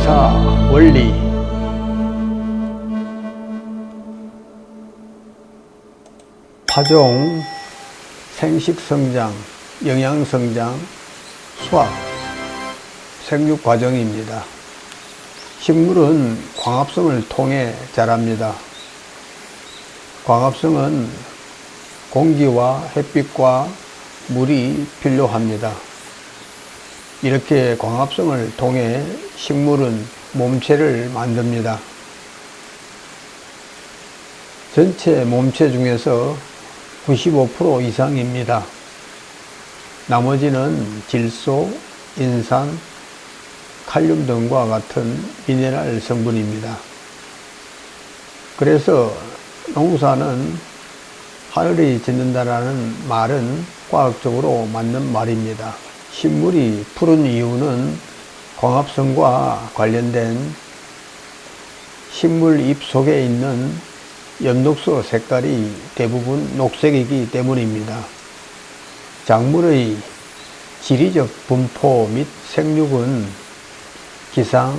농사 원리. 파종, 생식성장, 영양성장, 수확, 생육 과정입니다. 식물은 광합성을 통해 자랍니다. 광합성은 공기와 햇빛과 물이 필요합니다. 이렇게 광합성을 통해 식물은 몸체를 만듭니다. 전체 몸체 중에서 95% 이상입니다. 나머지는 질소, 인산, 칼륨 등과 같은 미네랄 성분입니다. 그래서 농사는 하늘이 짓는다라는 말은 과학적으로 맞는 말입니다. 식물이 푸른 이유는 광합성과 관련된 식물 잎 속에 있는 엽록소 색깔이 대부분 녹색이기 때문입니다. 작물의 지리적 분포 및 생육은 기상,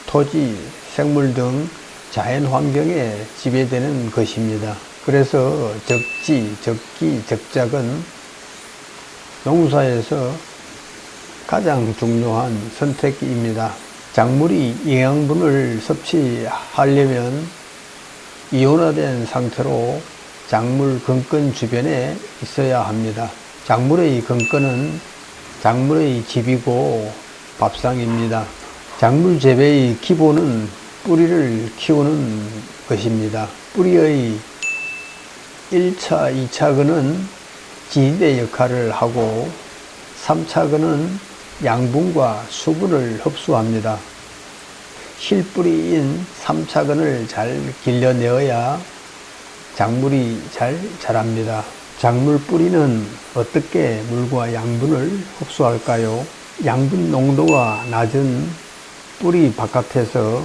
토지, 생물 등 자연 환경에 지배되는 것입니다. 그래서 적지, 적기, 적작은 농사에서 가장 중요한 선택입니다. 작물이 영양분을 섭취하려면 이온화된 상태로 작물 근권 주변에 있어야 합니다. 작물의 근권은 작물의 집이고 밥상입니다. 작물 재배의 기본은 뿌리를 키우는 것입니다. 뿌리의 1차, 2차근은 지지대 역할을 하고 3차근은 양분과 수분을 흡수합니다. 실뿌리인 3차근을 잘 길러내어야 작물이 잘 자랍니다. 작물 뿌리는 어떻게 물과 양분을 흡수할까요? 양분 농도가 낮은 뿌리 바깥에서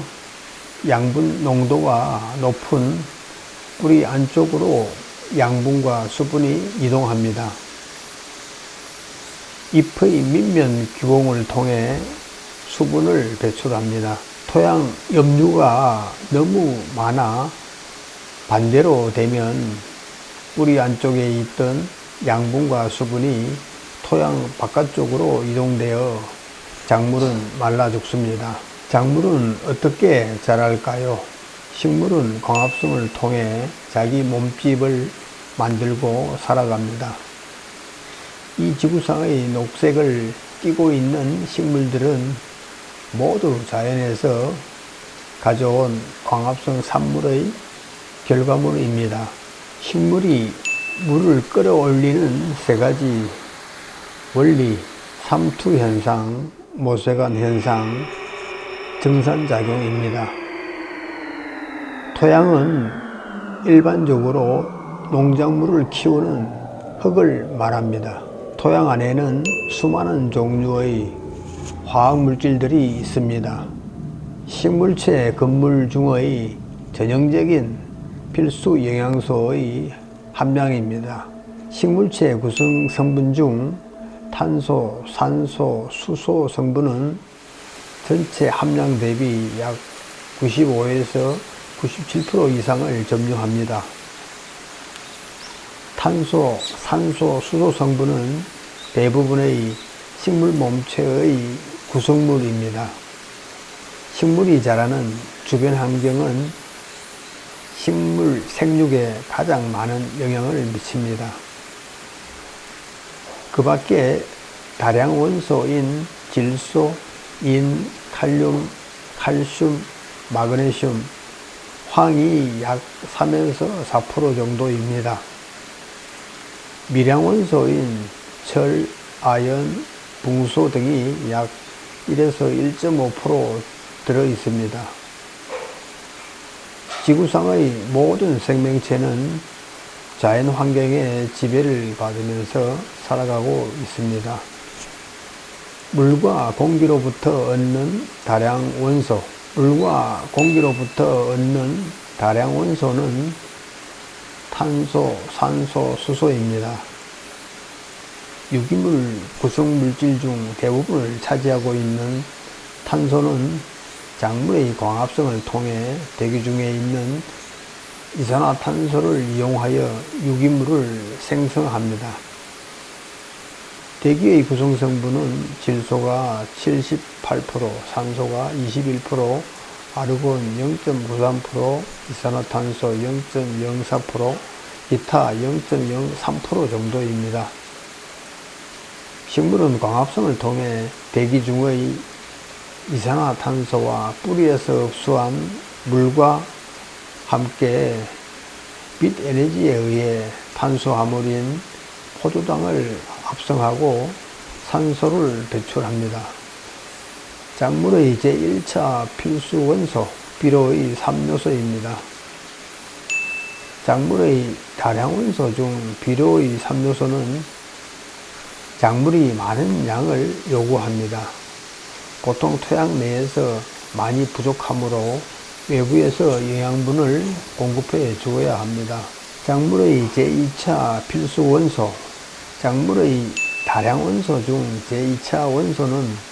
양분 농도가 높은 뿌리 안쪽으로 양분과 수분이 이동합니다. 잎의 밑면 규공을 통해 수분을 배출합니다. 토양 염류가 너무 많아 반대로 되면 뿌리 안쪽에 있던 양분과 수분이 토양 바깥쪽으로 이동되어 작물은 말라 죽습니다. 작물은 어떻게 자랄까요? 식물은 광합성을 통해 자기 몸집을 만들고 살아갑니다. 이 지구상의 녹색을 띠고 있는 식물들은 모두 자연에서 가져온 광합성 산물의 결과물입니다. 식물이 물을 끌어올리는 세 가지 원리, 삼투현상, 모세관현상, 정산작용입니다. 토양은 일반적으로 농작물을 키우는 흙을 말합니다. 토양 안에는 수많은 종류의 화학물질들이 있습니다. 식물체 건물 중의 전형적인 필수 영양소의 함량입니다. 식물체 구성 성분 중 탄소, 산소, 수소 성분은 전체 함량 대비 약 95에서 97% 이상을 점유합니다. 탄소, 산소, 수소 성분은 대부분의 식물 몸체의 구성물입니다. 식물이 자라는 주변 환경은 식물 생육에 가장 많은 영향을 미칩니다. 그 밖에 다량 원소인 질소, 인, 칼륨, 칼슘, 마그네슘, 황이 약 3에서 4% 정도입니다. 미량 원소인 철, 아연, 붕소 등이 약 1에서 1.5% 들어 있습니다. 지구상의 모든 생명체는 자연 환경의 지배를 받으면서 살아가고 있습니다. 물과 공기로부터 얻는 다량 원소, 물과 공기로부터 얻는 다량 원소는 탄소, 산소, 수소입니다. 유기물 구성물질 중 대부분을 차지하고 있는 탄소는 작물의 광합성을 통해 대기 중에 있는 이산화탄소를 이용하여 유기물을 생성합니다. 대기의 구성성분은 질소가 78%, 산소가 21%, 아르곤 0.93%, 이산화탄소 0.04%, 기타 0.03% 정도입니다. 식물은 광합성을 통해 대기 중의 이산화탄소와 뿌리에서 흡수한 물과 함께 빛 에너지에 의해 탄수화물인 포도당을 합성하고 산소를 배출합니다. 작물의 제1차 필수 원소, 비료의 3요소입니다. 작물의 다량 원소 중 비료의 3요소는 작물이 많은 양을 요구합니다. 보통 토양 내에서 많이 부족하므로 외부에서 영양분을 공급해 주어야 합니다. 작물의 제2차 필수 원소, 작물의 다량 원소 중 제2차 원소는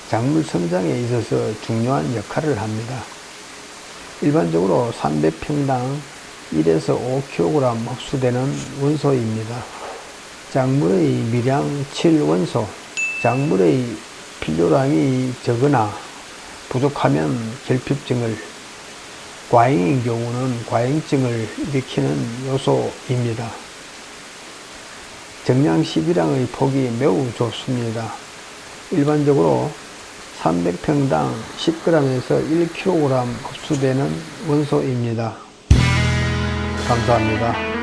작물 성장에 있어서 중요한 역할을 합니다. 일반적으로 300평당 1에서 5kg 흡수되는 원소입니다. 작물의 미량 7원소, 작물의 필요량이 적거나 부족하면 결핍증을, 과잉인 경우는 과잉증을 일으키는 요소입니다. 정량 식이량의 폭이 매우 좁습니다. 일반적으로 300평당 10g에서 1kg 흡수되는 원소입니다. 감사합니다.